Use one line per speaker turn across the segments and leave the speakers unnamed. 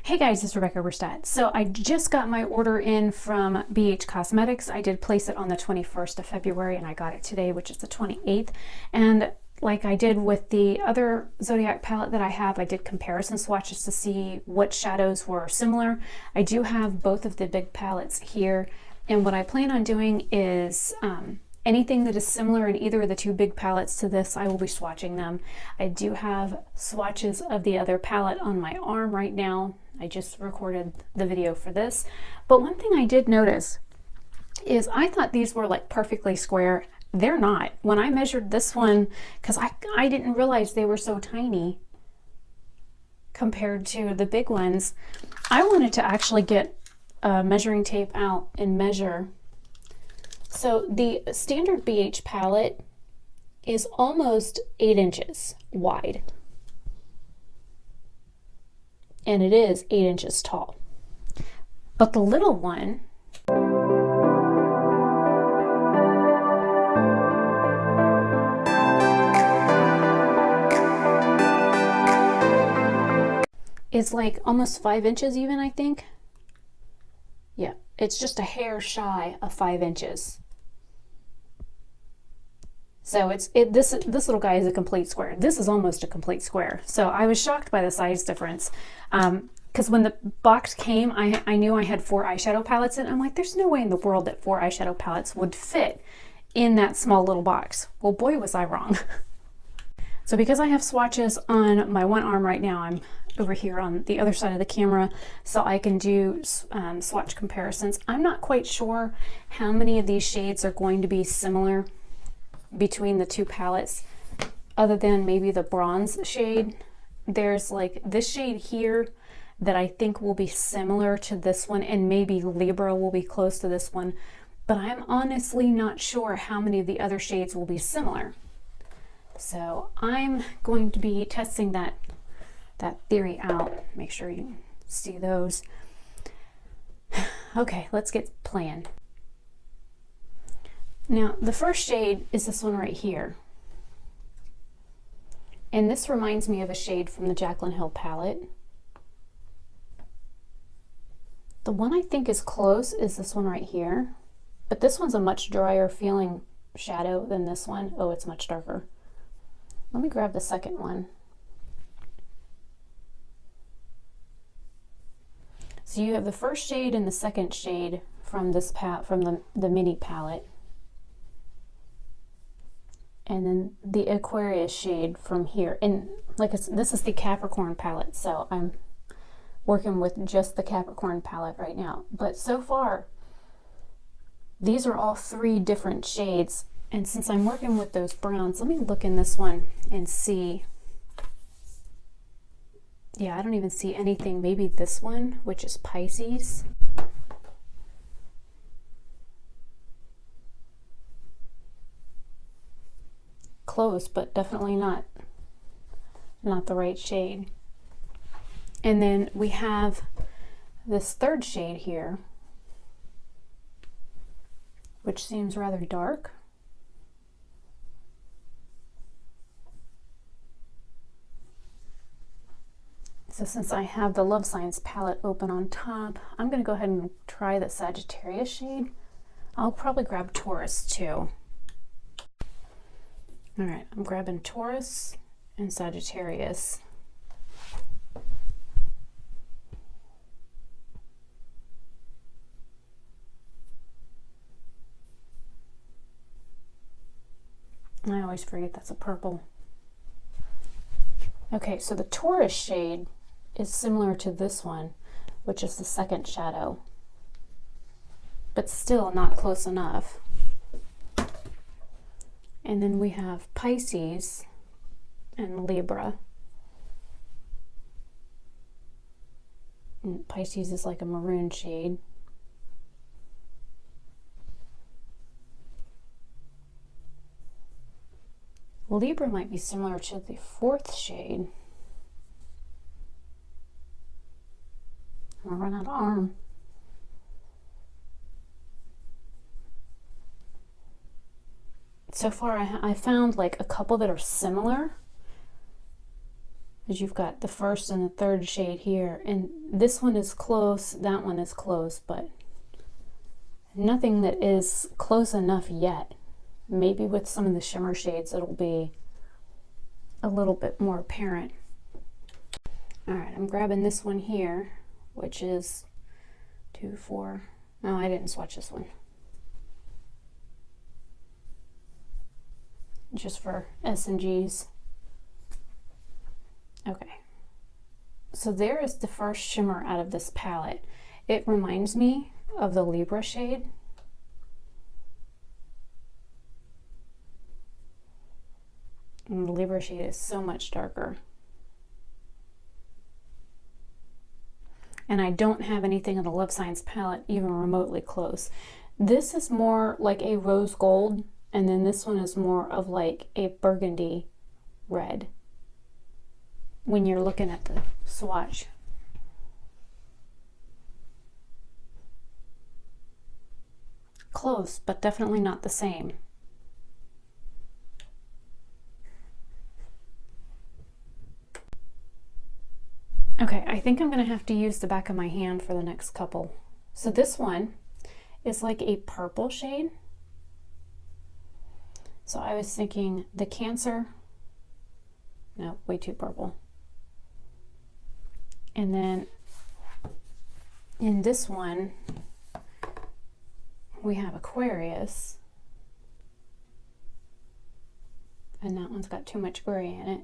Hey guys, it's Rebecca Oberstadt. So I just got my order in from BH Cosmetics. I did place it on the 21st of February and I got it today, which is the 28th. And like I did with the other Zodiac palette that I have, I did comparison swatches to see what shadows were similar. I do have both of the big palettes here. And what I plan on doing is anything that is similar in either of the two big palettes to this, I will be swatching them. I do have swatches of the other palette on my arm right now. I just recorded the video for this. But one thing I did notice is I thought these were like perfectly square. They're not. When I measured this one, because I didn't realize they were so tiny compared to the big ones, I wanted to actually get measuring tape out and measure. So the standard BH palette is almost 8 inches wide. And it is 8 inches tall. But the little one is like almost 5 inches even, I think. Yeah, it's just a hair shy of 5 inches. So this little guy is a complete square. This is almost a complete square. So I was shocked by the size difference. Because when the box came, I knew I had 4 eyeshadow palettes in. I'm like, there's no way in the world that 4 eyeshadow palettes would fit in that small little box. Well, boy, was I wrong. So because I have swatches on my one arm right now, I'm over here on the other side of the camera, so I can do swatch comparisons. I'm not quite sure how many of these shades are going to be similar between the two palettes, other than maybe the bronze shade. There's like this shade here that I think will be similar to this one, and maybe Libra will be close to this one, but I'm honestly not sure how many of the other shades will be similar. So I'm going to be testing that theory out. Make sure you see those. Okay, let's get playing. Now, the first shade is this one right here. And this reminds me of a shade from the Jaclyn Hill palette. The one I think is close is this one right here. But this one's a much drier feeling shadow than this one. Oh, it's much darker. Let me grab the second one. So you have the first shade and the second shade from this from the mini palette. And then the Aquarius shade from here. And like this is the Capricorn palette, so I'm working with just the Capricorn palette right now. But so far, these are all 3 different shades. And since I'm working with those browns, let me look in this one and see. Yeah, I don't even see anything. Maybe this one, which is Pisces. Close, but definitely not the right shade. And then we have this third shade here, which seems rather dark. So since I have the Love Signs palette open on top, I'm going to go ahead and try the Sagittarius shade. I'll probably grab Taurus too. All right, I'm grabbing Taurus and Sagittarius. I always forget that's a purple. Okay, so the Taurus shade is similar to this one, which is the second shadow, but still not close enough. And then we have Pisces and Libra. And Pisces is like a maroon shade. Libra might be similar to the 4th shade. I'm gonna run out of arm. So far I found like a couple that are similar, is you've got the first and the third shade here, and this one is close, that one is close, but nothing that is close enough yet. Maybe with some of the shimmer shades it'll be a little bit more apparent. All right, I'm grabbing this one here, which is 2, 4. No, I didn't swatch this one. Just for S and G's. Okay. So there is the first shimmer out of this palette. It reminds me of the Libra shade. And the Libra shade is so much darker. And I don't have anything in the Love Signs palette even remotely close. This is more like a rose gold, and then this one is more of like a burgundy red when you're looking at the swatch. Close, but definitely not the same. Okay, I think I'm going to have to use the back of my hand for the next couple. So this one is like a purple shade. So I was thinking the Cancer, no, way too purple. And then in this one, we have Aquarius. And that one's got too much gray in it.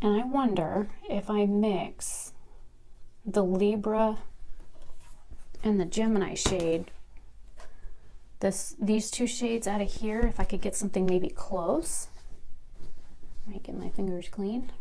And I wonder if I mix the Libra and the Gemini shade, these two shades out of here, if I could get something maybe close. I might get my fingers clean.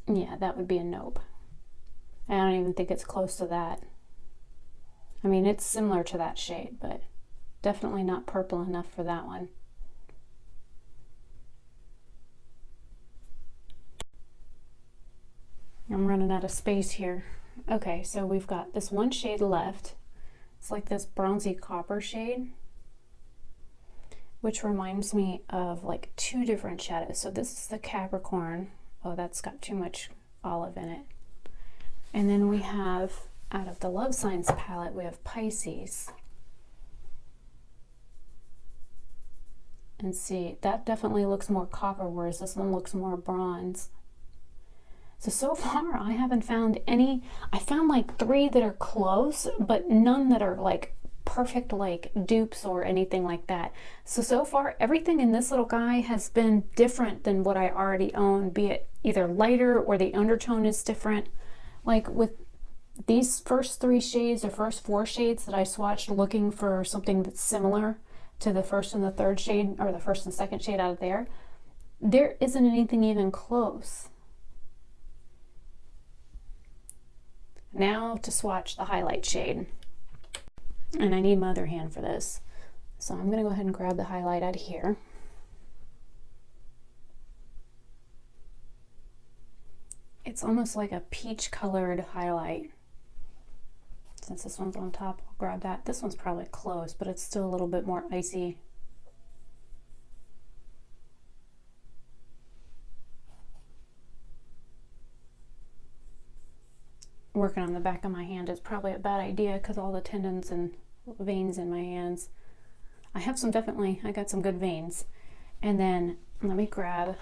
Yeah, that would be a nope. I don't even think it's close to that. I mean, it's similar to that shade, but definitely not purple enough for that one. I'm running out of space here. Okay, so we've got this one shade left. It's like this bronzy copper shade, which reminds me of like two different shadows. So this is the Capricorn. Oh, that's got too much olive in it. And then we have, out of the Love Signs palette, we have Pisces. And see, that definitely looks more copper, whereas this one looks more bronze. So far, I haven't found any. I found like 3 that are close, but none that are like perfect like dupes or anything like that. So far everything in this little guy has been different than what I already own, be it either lighter or the undertone is different. Like with these first 3 shades or first 4 shades that I swatched looking for something that's similar to the first and the third shade, or the first and second shade out of there isn't anything even close. Now to swatch the highlight shade. And I need my other hand for this. So I'm going to go ahead and grab the highlight out of here. It's almost like a peach colored highlight. Since this one's on top, I'll grab that. This one's probably close, but it's still a little bit more icy. Working on the back of my hand is probably a bad idea because all the tendons and veins in my hands. I have some, definitely, I got some good veins. And then let me grab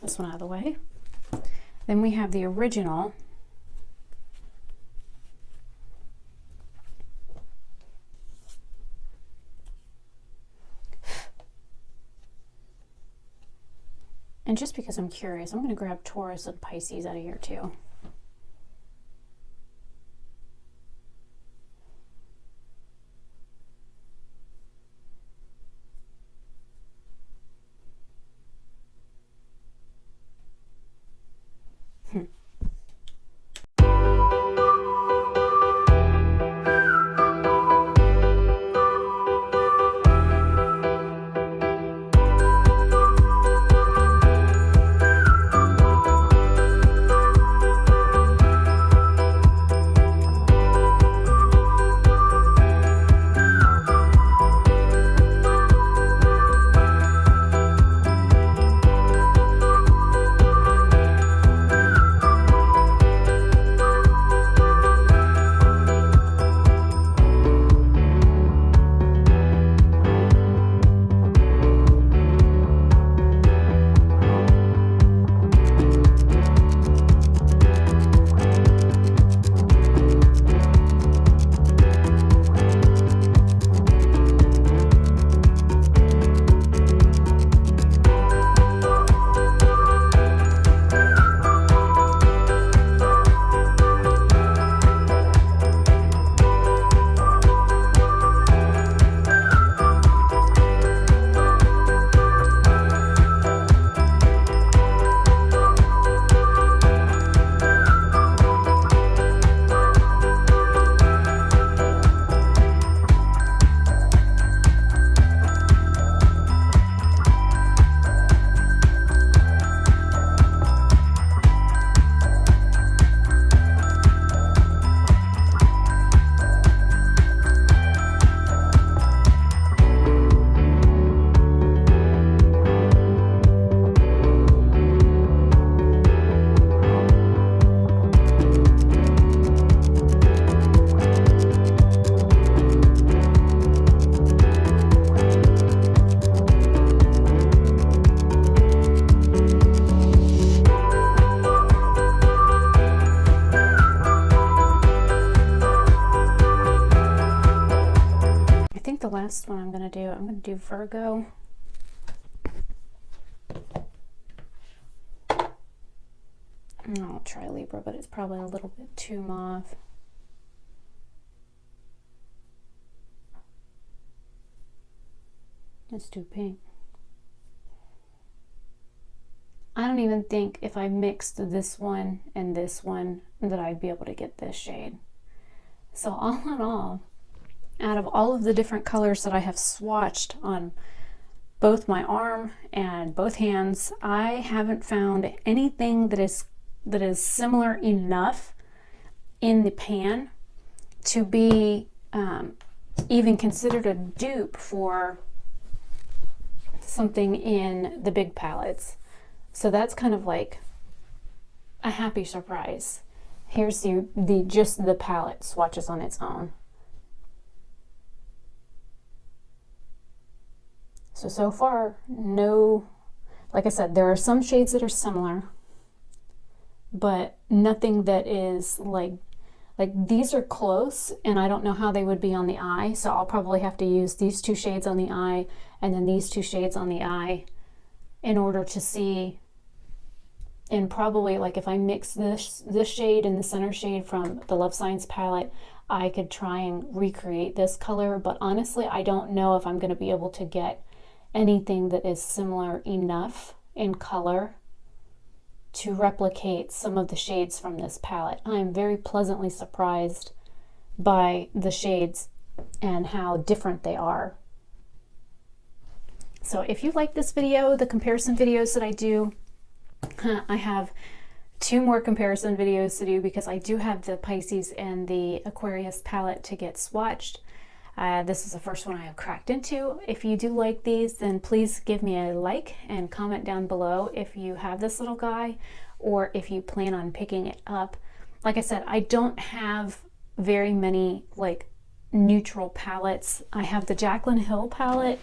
this one out of the way. Then we have the original. And just because I'm curious, I'm going to grab Taurus and Pisces out of here too. last one I'm going to do Virgo. I'll try Libra, but it's probably a little bit too mauve. It's too pink. I don't even think if I mixed this one and this one that I'd be able to get this shade. So all in all, out of all of the different colors that I have swatched on both my arm and both hands, I haven't found anything that is similar enough in the pan to be even considered a dupe for something in the big palettes. So that's kind of like a happy surprise. Here's just the palette swatches on its own. So far, no, like I said, there are some shades that are similar, but nothing that is like these are close, and I don't know how they would be on the eye, so I'll probably have to use these two shades on the eye and then these two shades on the eye in order to see. And probably like if I mix this shade and the center shade from the Love Signs palette, I could try and recreate this color, but honestly I don't know if I'm going to be able to get anything that is similar enough in color to replicate some of the shades from this palette. I'm very pleasantly surprised by the shades and how different they are. So if you like this video, the comparison videos that I do, I have 2 more comparison videos to do because I do have the Pisces and the Aquarius palette to get swatched. This is the first one I have cracked into. If you do like these, then please give me a like and comment down below if you have this little guy or if you plan on picking it up. Like I said, I don't have very many like neutral palettes. I have the Jaclyn Hill palette,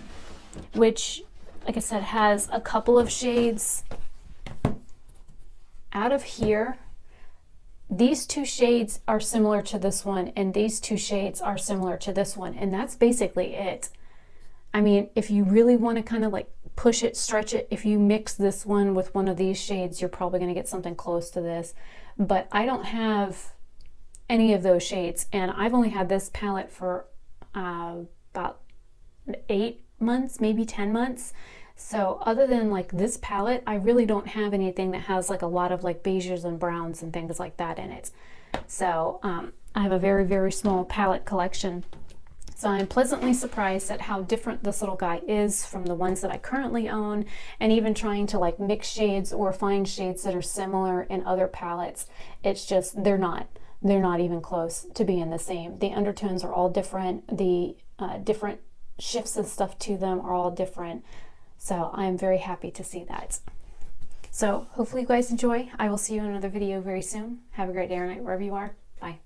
which, like I said, has a couple of shades. Out of here, these 2 shades are similar to this one, and these 2 shades are similar to this one, and that's basically it. I mean, if you really want to kind of like push it, stretch it, if you mix this one with one of these shades, you're probably going to get something close to this. But I don't have any of those shades, and I've only had this palette for about 8 months, maybe 10 months. So other than like this palette, I really don't have anything that has like a lot of like beiges and browns and things like that in it. So I have a very, very small palette collection. So I'm pleasantly surprised at how different this little guy is from the ones that I currently own, and even trying to like mix shades or find shades that are similar in other palettes. It's just, they're not even close to being the same. The undertones are all different. The different shifts and stuff to them are all different. So I'm very happy to see that. So hopefully you guys enjoy. I will see you in another video very soon. Have a great day or night wherever you are. Bye.